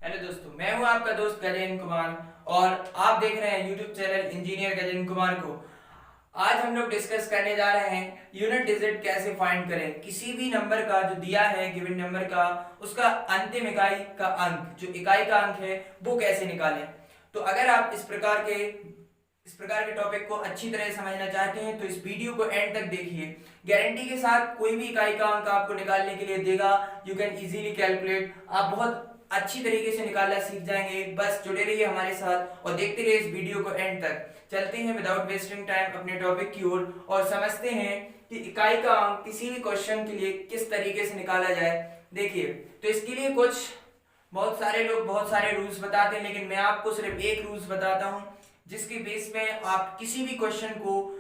Hello दोस्तों, मैं हूं आपका दोस्त गजेंद्र कुमार और आप देख रहे हैं YouTube channel engineer Gajendra Kumar को। आज हम लोग डिस्कस करने जा रहे हैं यूनिट डिजिट कैसे फाइंड करें। किसी भी नंबर का जो दिया है गिवन नंबर का, उसका अंतिम इकाई का अंक, जो इकाई का अंक है वो कैसे निकालें। तो अगर आप इस प्रकार के टॉपिक को अच्छी तरह समझना चाहते हैं तो इस वीडियो को एंड तक देखिए। गारंटी के साथ कोई भी इकाई का अंक आपको निकालने के लिए देगा। You can easily calculate. आप बहुत अच्छी तरीके से निकालना सीख जाएंगे। बस जुड़े रहिए हमारे साथ और देखते रहिए इस वीडियो को एंड तक। चलते हैं विदाउट वेस्टिंग टाइम अपने टॉपिक की ओर और समझते हैं कि इकाई का अंक किसी भी क्वेश्चन के लिए किस तरीके से निकाला जाए। देखिए, तो इसके लिए बहुत सारे लोग बहुत सारे रूल्स बताते हैं, लेकिन मैं आपको सिर्फ एक रूल्स बताता हूं जिसके बेस में आप किसी भी क्वेश्चन को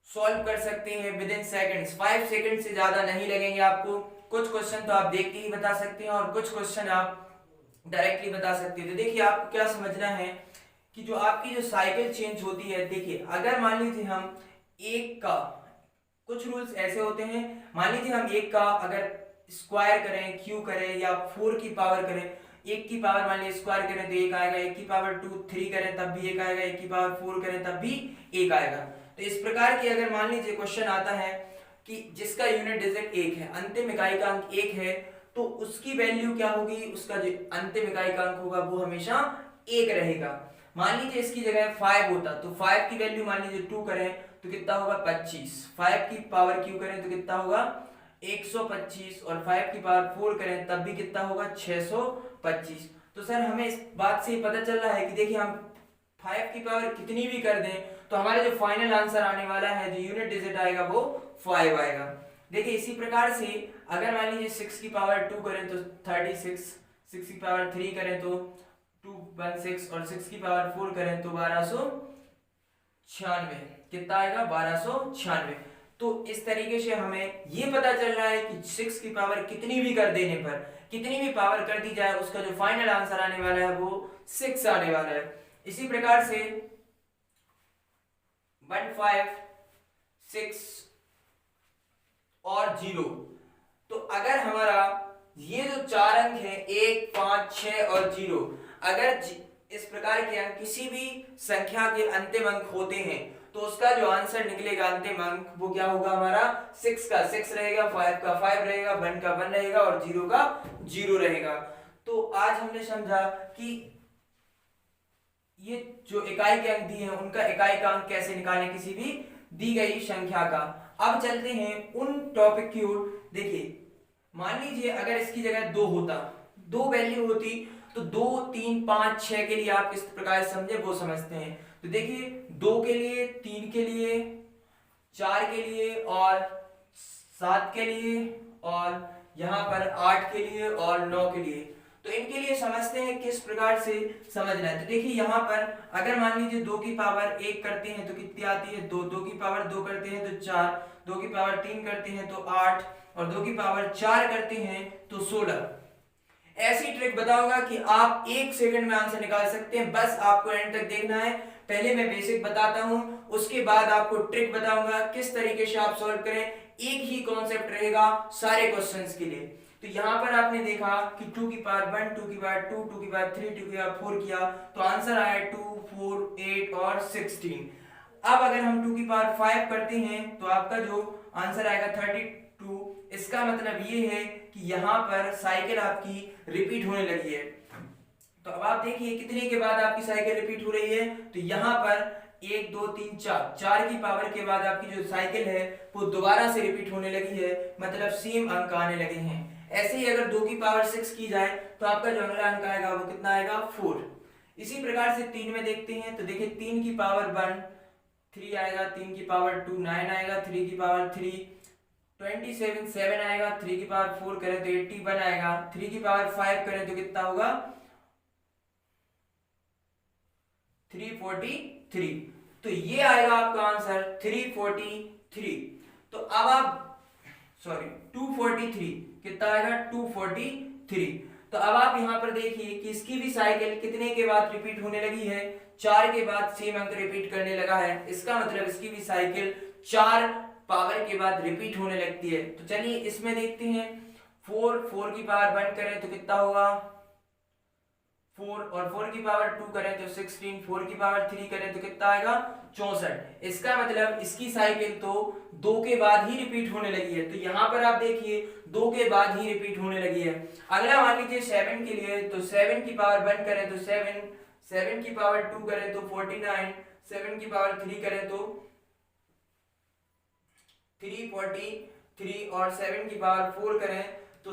सॉल्व कर सकते हैं विद इन सेकंड्स। 5 सेकंड से ज्यादा नहीं लगेंगे आपको। कुछ क्वेश्चन तो आप देख के ही बता सकते हैं और कुछ क्वेश्चन आप डायरेक्टली बता सकते हैं। तो देखिए, आपको क्या समझना है कि जो आपकी जो साइकिल चेंज होती है, देखिए अगर मान लीजिए हम एक का, कुछ रूल्स ऐसे होते हैं, मान लीजिए हम एक का अगर स्क्वायर करें, क्यू करें या 4 की पावर करें, एक की पावर मान लीजिए स्क्वायर करें तो एक आएगा, एक की पावर 2 3 करें तब भी एक आएगा, एक की पावर 4 करें तब भी एक आएगा। तो इस प्रकार की अगर मान लीजिए क्वेश्चन आता है कि जिसका यूनिट डिजिट एक है, अंतिम इकाई का अंक एक है, तो उसकी वैल्यू क्या होगी, उसका जो अंतिम इकाई का अंक होगा वो हमेशा एक रहेगा। मान लीजिए इसकी जगह 5 होता तो 5 की वैल्यू मान लीजिए 2 करें तो कितना होगा 25, 5 की पावर क्यू करें तो कितना होगा 125 और 5 की पावर 4 करें तब भी कितना होगा 625। तो सर हमें इस बात से पता चल रहा है कि देखिए हम 5 की पावर कितनी भी कर दें तो हमारा जो फाइनल आंसर आने वाला है, जो यूनिट डिजिट आएगा वो 5 आएगा। देखिए इसी प्रकार से अगर मान लीजिए 6 की पावर 2 करें तो 36, 6 की पावर 3 करें तो 216 और 6 की पावर 4 करें तो 1296, कितना आएगा 1296। तो इस तरीके से हमें ये पता चल रहा है कि 6 की पावर कितनी भी कर देने पर, कितनी भी पावर कर दी जाए, उसका जो फाइनल आंसर आने वाला है वो 6 आने वाला है। इसी प्रकार से 1 5 6 और 0, तो अगर हमारा ये जो चार अंक है 1 5 6 और 0, अगर इस प्रकार के अंक किसी भी संख्या के अंतिम अंक होते हैं तो उसका जो आंसर निकलेगा अंतिम अंक वो क्या होगा, हमारा 6 का 6 रहेगा, 5 का 5 रहेगा, 1 का 1 रहेगा और 0 का 0 रहेगा। तो आज हमने समझा कि ये जो इकाई के अंक दिए हैं उनका इकाई का अंक कैसे निकालें किसी भी दी गई संख्या का। अब चलते हैं उन टॉपिक की ओर। देखिए मान लीजिए अगर इसकी जगह 2 होता, 2 वैल्यू होती तो 2 3 5 6 के लिए आप किस प्रकार समझे वो समझते हैं। तो देखिए 2 के लिए, 3 के लिए, 4 के लिए और 7 के लिए और यहाँ पर 8 के लिए और 9 के लिए। तो इनके लिए समझते हैं किस प्रकार से समझना है। तो देखिए यहाँ पर अगर मान लीजिए 2 की पावर 1 करते हैं तो कितनी आती है 2, 2 की पावर 2 करते हैं तो 4, 2 की पावर 3 करते हैं तो 8 और 2 की पावर 4 करते हैं तो 16। ऐसी ट्रिक बताऊंगा कि आप 1 सेकंड में आंसर निकाल सकते हैं। बस आपको एंड तक देखना है। पहले मैं बेसिक बताता हूं, उसके बाद आपको ट्रिक बताऊंगा किस तरीके से आप सॉल्व करें। एक ही कॉन्सेप्ट रहेगा सारे क्वेश्चंस के लिए। तो यहां पर आपने देखा कि 2 की पावर 1, 2 की पावर 2, 2 की पावर 3, 2 की पावर 4 किया तो आंसर आया 2 4 8 और 16। अब अगर हम 2 की पावर 5 करते हैं तो आपका जो आंसर आएगा 32। इसका मतलब ये है कि यहाँ पर साइकिल आपकी रिपीट होने लगी है। तो अब आप देखिए कितने के बाद आपकी साइकिल रिपीट हो रही है। तो यहाँ पर 1 2 3 4, 4 की पावर के बाद आपकी जो साइकिल है वो दोबारा से रिपीट होने लगी है, मतलब सेम अंक आने लगे हैं। ऐसे ही अगर 2 की पावर 6 की जाए तो आपका जो अगला अंक आएगा वो कितना आएगा 4। इसी प्रकार से 3 में देखते हैं तो देखिए 3 की पावर 1 3 आएगा, 3 की पावर 2 9 आएगा, 3 की पावर 3 27 7 आएगा, 3 की पावर 4 करें तो 81 आएगा, 3 की पावर 5 करें तो कितना होगा 343। तो ये आएगा आपका आंसर 343। तो अब आप 243, कितना आएगा 243। तो अब आप यहां पर देखिए कि इसकी भी साइकिल कितने के बाद रिपीट होने लगी है, 4 के बाद सेम अंक रिपीट करने लगा है। इसका मतलब इसकी भी साइकिल 4 पावर के बाद रिपीट होने लगती है। तो चलिए इसमें देखते हैं 4 की पावर 1 करें तो कितना होगा 4 और 4 की पावर 2 करें तो 16, 4 की पावर 3 करें तो कितना आएगा 64। इसका मतलब इसकी साइकिल तो 2 के बाद ही रिपीट होने लगी है। तो यहाँ पर आप देखिए 2 के बाद ही रिपीट होने लगी है। अगला मान लीजिए 7 के लिए, तो 7 की पावर 1 करें तो 7, 7 की पावर 2 करें तो 49, 7 की पावर 3 करें तो 343 और 7 की पावर 4 करें तो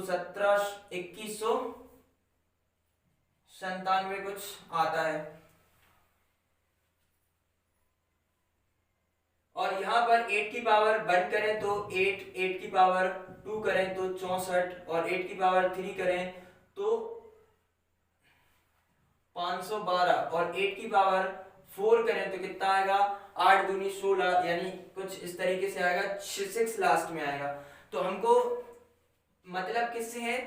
2197 कुछ आता है। और यहाँ पर 8 की पावर 1 करें तो 8, 8 की पावर 2 करें तो 64 और 8 की पावर 3 करें तो 512 और 8 की पावर 4 करें तो कितना आएगा 8 दूनी 16, यानी कुछ इस तरीके से आएगा, 6 लास्ट में आएगा। तो हमको मतलब किससे है,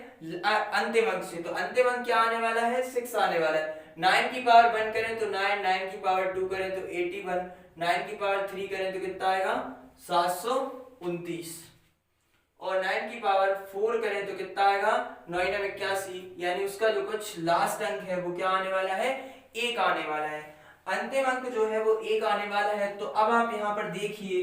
अंतिम अंक से। तो अंतिम अंक क्या आने वाला है 6 आने वाला है। 9 की पावर 1 करें तो 9, 9 की पावर 2 करें तो 81, 9 की पावर 3 करें तो कितना आएगा 729 और 9 की पावर 4 करें तो कितना आएगा 981, यानी उसका जो कुछ लास्ट अंक है वो क्या आने वाला है 1 आने वाला है। अंतिम अंक जो है वो 1 आने वाला है। तो अब आप यहाँ पर देखिए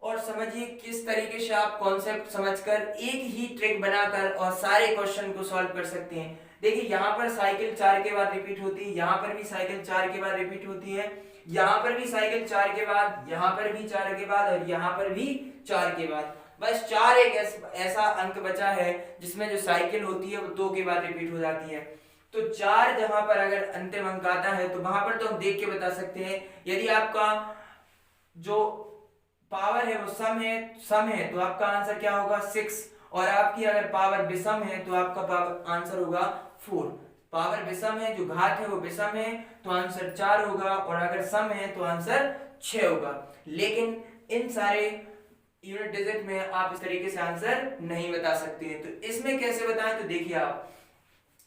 और समझिए किस तरीके से आप कॉन्सेप्ट समझकर एक ही ट्रिक बनाकर और सारे क्वेश्चन को सॉल्व कर सकते हैं। देखिए यहाँ पर साइकिल 4 के बाद रिपीट होती है, यहाँ पर भी साइकिल 4 के बाद रिपीट होती है, यहाँ पर भी साइकिल 4 के बाद, यहाँ पर भी 4 के बाद और यहाँ पर भी 4 के बाद। बस 4 एक ऐसा अंक बचा है जिसमें जो साइकिल होती है वो 2 के बाद रिपीट हो जाती है। तो 4 जहां पर अगर अंतिम अंक आता है तो वहां पर तो हम देख के बता सकते हैं। यदि आपका जो पावर है वो सम है तो आपका आंसर क्या होगा 6, और आपकी अगर पावर विषम है तो आपका पावर आंसर होगा 4। पावर विषम है, जो घात है वो विषम है तो आंसर 4 होगा, और अगर सम है तो आंसर 6 होगा। लेकिन इन सारे यूनिट डिजिट में आप इस तरीके से आंसर नहीं बता सकते हैं। तो इसमें कैसे बताएं, तो देखिए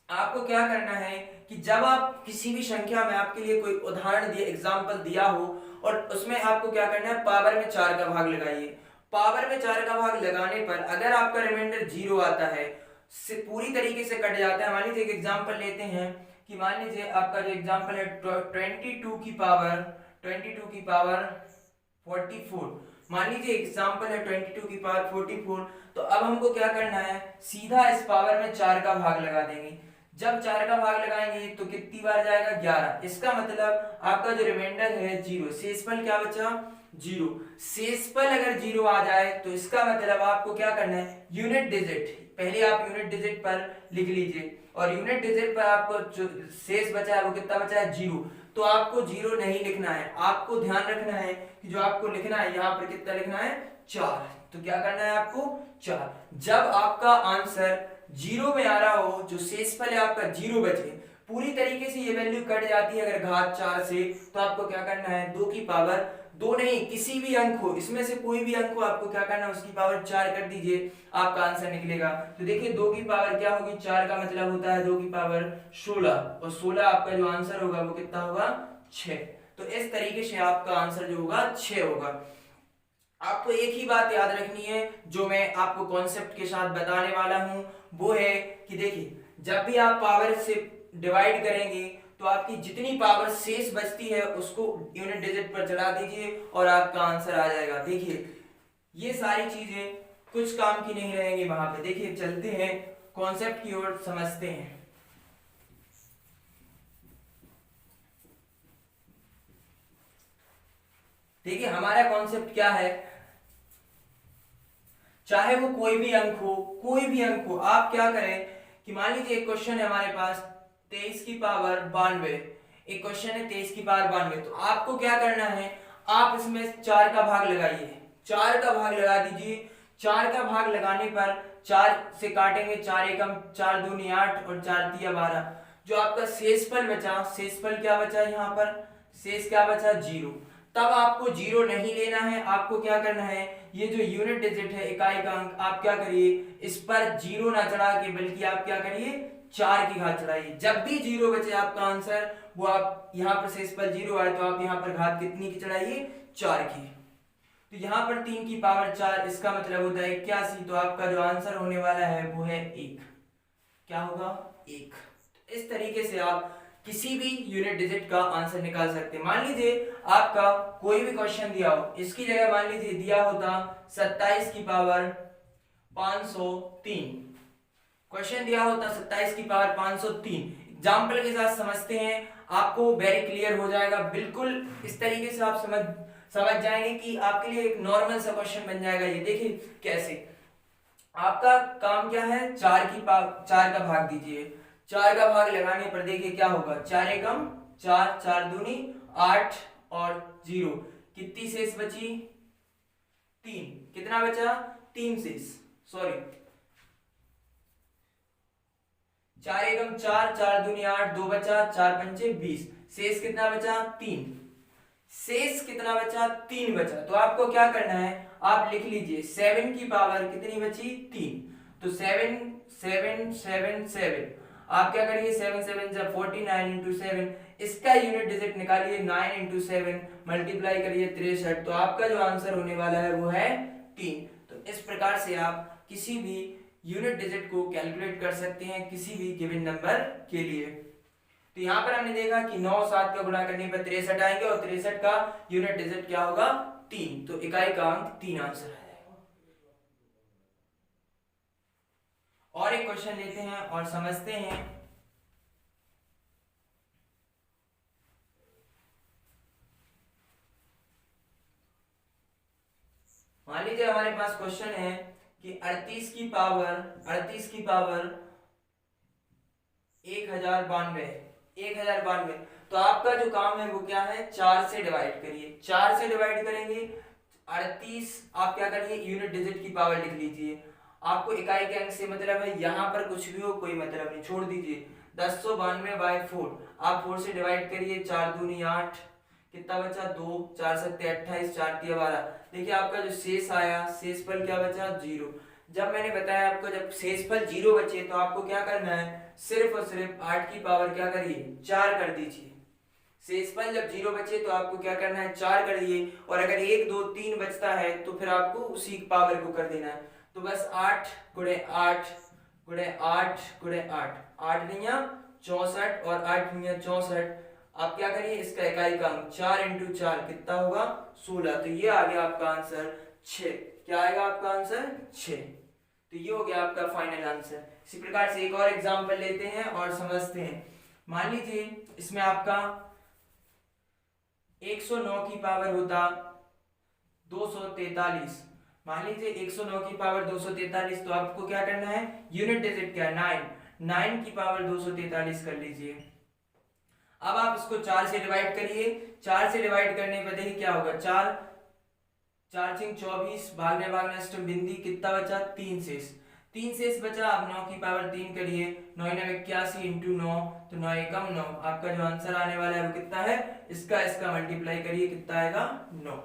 आपको क्या करना है कि जब आप किसी भी संख्या में आपके लिए कोई उदाहरण दिया, एग्जाम्पल दिया हो और उसमें आपको क्या करना है पावर में 4 का भाग लगाइए। पावर में 4 का भाग लगाने पर अगर आपका रिमाइंडर 0 आता है, से पूरी तरीके से कट जाता है। मान लीजिए एक एग्जाम्पल लेते हैं कि मान लीजिए आपका जो एग्जाम्पल है 22 की पावर 44, मान लीजिए एग्जाम्पल है 22 की पावर 44। तो अब हमको क्या करना है, सीधा इस पावर में 4 का भाग लगा देंगे। जब 4 का भाग लगाएंगे तो कितनी बार जाएगा 11। इसका मतलब आपका जो रिमाइंडर है 0, शेषफल क्या बचा 0। शेषफल अगर 0 आ जाए तो इसका मतलब आपको क्या करना है यूनिट डिजिट, पहले आप यूनिट डिजिट पर लिख लीजिए और यूनिट डिजिट पर आपको जो शेष बचा है वो कितना बचा है 0। तो आपको 0 नहीं लिखना है, आपको ध्यान रखना है कि जो आपको लिखना है यहाँ पर कितना लिखना है 4। तो क्या करना है आपको 4। जब आपका आंसर 0 में आ रहा हो, जो शेषफल है आपका 0 बचे, पूरी तरीके से ये वैल्यू कट जाती है अगर घात 4 से, तो आपको क्या करना है 2 की पावर 2 नहीं, किसी भी अंक हो, इसमें से कोई भी अंक हो, आपको क्या करना है उसकी पावर 4 कर दीजिए, आपका आंसर निकलेगा। तो देखिए 2 की पावर क्या होगी 4 का मतलब होता है 2 की पावर 16, और 16 आपका जो आंसर होगा वो कितना होगा 6। तो इस तरीके से आपका आंसर जो होगा 6 होगा। आपको एक ही बात याद रखनी है जो मैं आपको कॉन्सेप्ट के साथ बताने वाला हूं, वो है कि देखिए जब भी आप पावर से डिवाइड करेंगे तो आपकी जितनी पावर शेष बचती है उसको यूनिट डिजिट पर चढ़ा दीजिए और आपका आंसर आ जाएगा। देखिए ये सारी चीजें कुछ काम की नहीं रहेंगी वहां पे। देखिए चलते हैं कॉन्सेप्ट की ओर, समझते हैं। देखिए हमारा कॉन्सेप्ट क्या है, चाहे वो कोई भी अंक हो, आप क्या करें कि मान लीजिए एक क्वेश्चन है हमारे पास 23 की पावर 92, एक क्वेश्चन है 23 की पावर 92। तो आपको क्या करना है, आप इसमें 4 का भाग लगाइए, 4 का भाग लगा दीजिए। 4 का भाग लगाने पर 4 से काटेंगे, 4 एकम 4 दूनी 8 और 4 तिया 12। जो आपका शेषफल बचा, शेषफल क्या बचा यहाँ पर, शेष क्या बचा 0। तब आपको 0 नहीं लेना है, आपको क्या करना है ये जो यूनिट डिजिट है इकाई का अंक, आप क्या करिए इस पर 0 ना चढ़ा के बल्कि आप क्या करिए 4 की घात चढ़ाइए। जब भी 0 बचे आपका आंसर, वो आप यहाँ पर शेषफल 0 आए तो आप यहाँ पर घात कितनी की चढ़ाइए 4 की। तो यहाँ पर 3 की पावर 4, इसका मतलब होता है 81। तो आपका जो आंसर होने वाला है वो है 1। क्या होगा 1। इस तरीके से आप किसी भी यूनिट डिजिट का आंसर निकाल सकते हैं। मान लीजिए आपका कोई भी क्वेश्चन दिया हो, इसकी जगह मान लीजिए दिया होता 27 की पावर 503, क्वेश्चन दिया होता 27 की पावर 503। एग्जाम्पल के साथ समझते हैं, आपको वेरी क्लियर हो जाएगा। बिल्कुल इस तरीके से आप समझ जाएंगे कि आपके लिए एक नॉर्मल सा क्वेश्चन बन जाएगा। ये देखिए कैसे, आपका काम क्या है, 4 का भाग दीजिए। 4 का भाग लगाने पर देखिए क्या होगा, 4 एकम 4, 4 दूनी 8 और 0, कितनी शेष बची, 3। कितना बचा, 3 शेष, सॉरी 4 एकम 4, 4 दूनी 8, 2 बचा, 4 पंचे 20, शेष कितना बचा, 3। शेष कितना बचा, 3 बचा। तो आपको क्या करना है, आप लिख लीजिए 7 की पावर कितनी बची, 3। तो 7 7 7 7, आप क्या करिए, 7 7 जा 49 इंटू 7, इसका यूनिट डिजिट निकालिए, 9 इंटू 7 मल्टीप्लाई करिए 63। तो आपका जो आंसर होने वाला है वो है 3। तो इस प्रकार से आप किसी भी यूनिट डिजिट को कैलकुलेट कर सकते हैं किसी भी गिवन नंबर के लिए। तो यहाँ पर हमने देखा कि 9 7 का गुणा करने पर 63 आएंगे और 63 का यूनिट डिजिट क्या होगा, 3। तो इकाई का अंक 3 आंसर है। और एक क्वेश्चन लेते हैं और समझते हैं। मान लीजिए हमारे पास क्वेश्चन है कि 38 की पावर 1092। तो आपका जो काम है वो क्या है, 4 से डिवाइड करिए। 4 से डिवाइड करेंगे 38, आप क्या करिए, यूनिट डिजिट की पावर लिख लीजिए। आपको इकाई के अंक से मतलब है, यहाँ पर कुछ भी हो कोई मतलब नहीं, छोड़ दीजिए। 1092/4, आप 4 से डिवाइड करिए, 4 दूनी 8, कितना बचा, 2, 4 सत्ते 28, 4 तिया 12। देखिए आपका जो शेष आया, शेषफल क्या बचा, 0। जब मैंने बताया आपको, जब शेषफल 0 बचे तो आपको क्या करना है, सिर्फ और सिर्फ 8 की पावर क्या करिए, 4 कर दीजिए। शेषफल जब 0 बचे तो आपको क्या करना है, 4 कर दिए। और अगर 1 2 3 बचता है तो फिर आपको उसी पावर को कर देना है। तो बस 8 गुणे 8 गुणे 8 गुणे 8, 8 नया 64 और 8 नया 64। आप क्या करिए, इसका इकाई का अंक 4 इंटू 4 कितना होगा, 16। तो ये आ गया आपका आंसर 6। क्या आएगा आपका आंसर, 6। तो ये हो गया आपका फाइनल आंसर। इसी प्रकार से एक और एग्जांपल लेते हैं और समझते हैं। मान लीजिए इसमें आपका 109 की पावर होता 243। मान लीजिए 109 की पावर 243, तो आपको क्या करना है, यूनिट डिजिट क्या है, 9 की पावर 243 कर लीजिए। अब आप इसको 4 से डिवाइड करिए। 4 से डिवाइड करने पर देखिए क्या होगा, 4 4 6 24, भागने भागने अष्टम बिंदी, कितना बचा, 3 शेष। 3 शेष बचा। अब 9 की पावर 3 करिए, 9 9 81 इंटू 9, तो 9 एकम 9। आपका जो आंसर आने वाला है वो कितना है, इसका मल्टीप्लाई करिए, कितना आएगा, 9।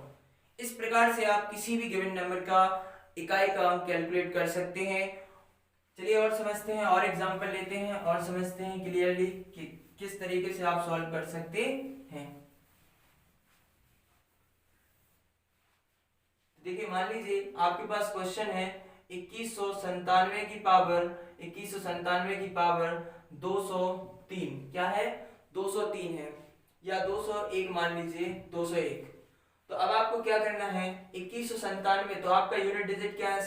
इस प्रकार से आप किसी भी गिवन नंबर का इकाई का अंक कैलकुलेट कर सकते हैं। चलिए और समझते हैं, और एग्जांपल लेते हैं और समझते हैं क्लियरली कि किस तरीके से आप सॉल्व कर सकते हैं। देखिए मान लीजिए आपके पास क्वेश्चन है 2197 की पावर 203, क्या है, 203 है, या 201 मान लीजिए, 201। तो अब आपको क्या करना है, 2197, तो आपका यूनिट डिजिट क्या है,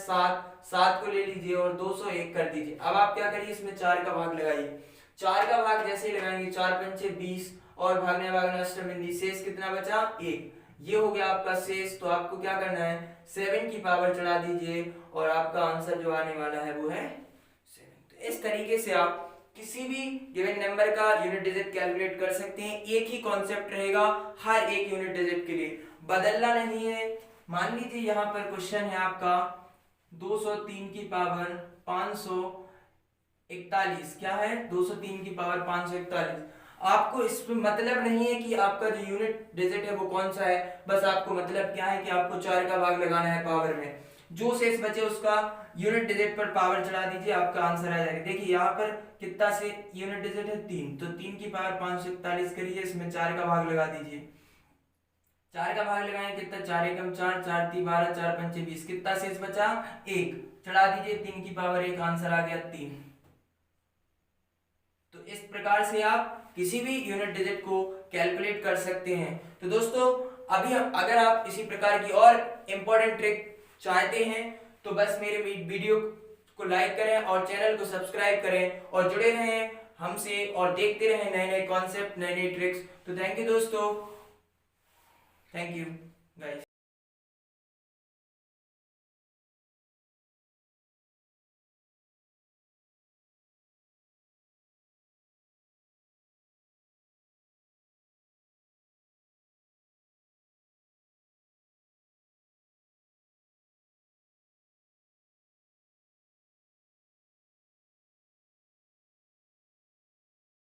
7 को ले लीजिए और 201 कर दीजिए। अब आप क्या करिए, इसमें 4 का भाग लगाइए। 4 का भाग जैसे ही लगाएंगे, 4 पंचे 20 और भागने भागने अष्टम बिंदी, शेष कितना बचा, 1। ये हो गया आपका शेष। तो आपको क्या करना है, 7 की पावर चढ़ा दीजिए और आपका आंसर जो आने वाला है वो है 7। तो इस तरीके से आप किसी भी गिवन नंबर का यूनिट डिजिट कैलकुलेट कर सकते हैं। एक ही कॉन्सेप्ट रहेगा हर एक यूनिट डिजिट के लिए, बदलना नहीं है। मान लीजिए यहाँ पर क्वेश्चन है आपका 203 की पावर 541, क्या है, 203 की पावर 541। आपको इसमें मतलब नहीं है कि आपका जो यूनिट डिजिट है वो कौन सा है, बस आपको मतलब क्या है कि आपको 4 का भाग लगाना है पावर में। जो शेष बचे उसका यूनिट डिजिट पर पावर चढ़ा दीजिए, आपका आंसर आ जाएगा। देखिए यहाँ पर कितना से यूनिट डिजिट है, 3, तो 3 की पावर 541 करिए, इसमें 4 का भाग लगा दीजिए। 4 का भाग लगाएं, कितना, 4 एकम 4, 4 ती 12, 4 पंचे 20, कितना शेष बचा, 1, चढ़ा दीजिए, 3 की पावर 1, आंसर आ गया 3। तो इस प्रकार से आप किसी भी यूनिट डिजिट को कैलकुलेट कर सकते हैं। तो दोस्तों अभी अगर आप इसी प्रकार की और इम्पोर्टेंट ट्रिक चाहते हैं तो बस मेरे वीडियो को लाइक करें और चैनल को सब्सक्राइब करें और जुड़े रहें हमसे और देखते रहें नए नए कॉन्सेप्ट, नए नए ट्रिक्स। तो थैंक यू दोस्तों, थैंक यू गाइस।